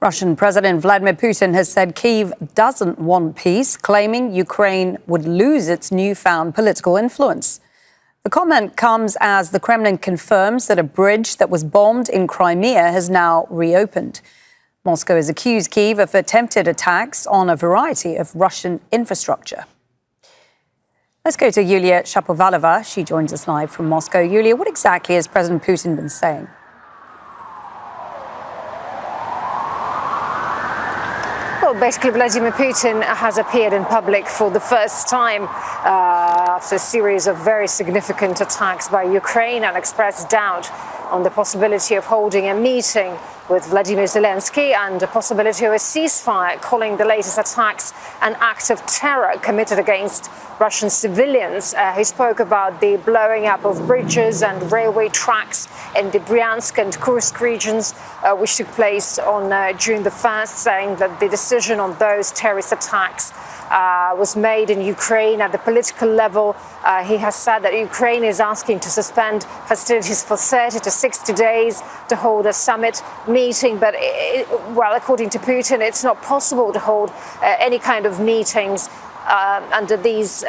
Russian President Vladimir Putin has said Kyiv doesn't want peace, claiming Ukraine would lose its newfound political influence. The comment comes as the Kremlin confirms that a bridge that was bombed in Crimea has now reopened. Moscow has accused Kyiv of attempted attacks on a variety of Russian infrastructure. Let's go to Yulia Shapovalova. She joins us live from Moscow. Yulia, what exactly has President Putin been saying? Well, basically, Vladimir Putin has appeared in public for the first time after a series of very significant attacks by Ukraine and expressed doubt on the possibility of holding a meeting with Volodymyr Zelenskyy and the possibility of a ceasefire, calling the latest attacks an act of terror committed against Russian civilians. He spoke about the blowing up of bridges and railway tracks in the Bryansk and Kursk regions, which took place on June the 1st, saying that the decision on those terrorist attacks was made in Ukraine at the political level. He has said that Ukraine is asking to suspend hostilities for 30 to 60 days to hold a summit meeting. But, well, according to Putin, it's not possible to hold any kind of meetings under these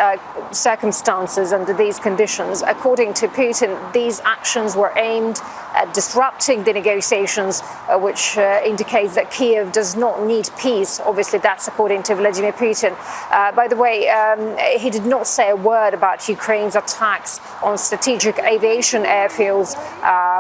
circumstances, under these conditions. According to Putin, these actions were aimed at disrupting the negotiations, which indicates that Kyiv does not need peace. Obviously, that's according to Vladimir Putin. By the way, he did not say a word about Ukraine's attacks on strategic aviation airfields,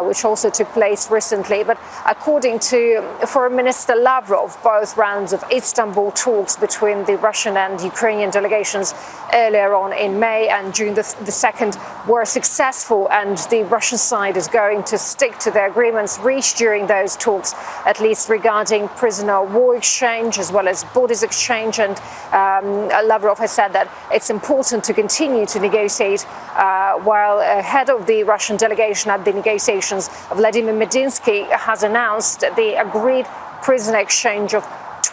which also took place recently. But according to Foreign Minister Lavrov, both rounds of Istanbul talks between the Russian and Ukrainian delegations earlier on in May and June the 2nd were successful, and the Russian side is going to stick to the agreements reached during those talks, at least regarding prisoner of war exchange as well as borders exchange. And Lavrov has said that it's important to continue to negotiate, while head of the Russian delegation at the negotiations, Vladimir Medinsky, has announced the agreed prisoner exchange of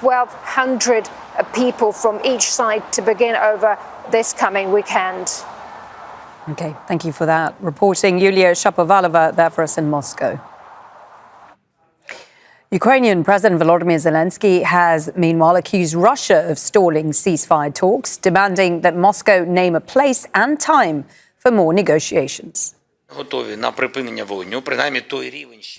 1,200 people from each side to begin over this coming weekend. OK, thank you for that. Reporting Yulia Shapovalova there for us in Moscow. Ukrainian President Volodymyr Zelenskyy has meanwhile accused Russia of stalling ceasefire talks, demanding that Moscow name a place and time for more negotiations.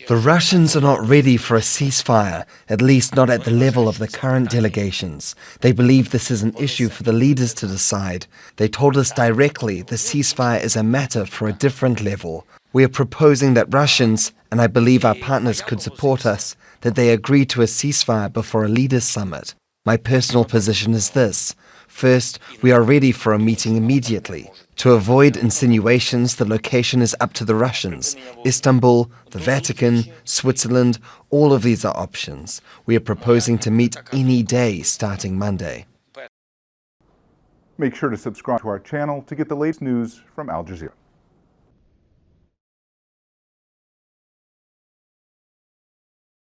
The Russians are not ready for a ceasefire, at least not at the level of the current delegations. They believe this is an issue for the leaders to decide. They told us directly the ceasefire is a matter for a different level. We are proposing that Russians, and I believe our partners could support us, that they agree to a ceasefire before a leaders' summit. My personal position is this. First, we are ready for a meeting immediately. To avoid insinuations, the location is up to the Russians. Istanbul, the Vatican, Switzerland, all of these are options. We are proposing to meet any day starting Monday. Make sure to subscribe to our channel to get the latest news from Al Jazeera.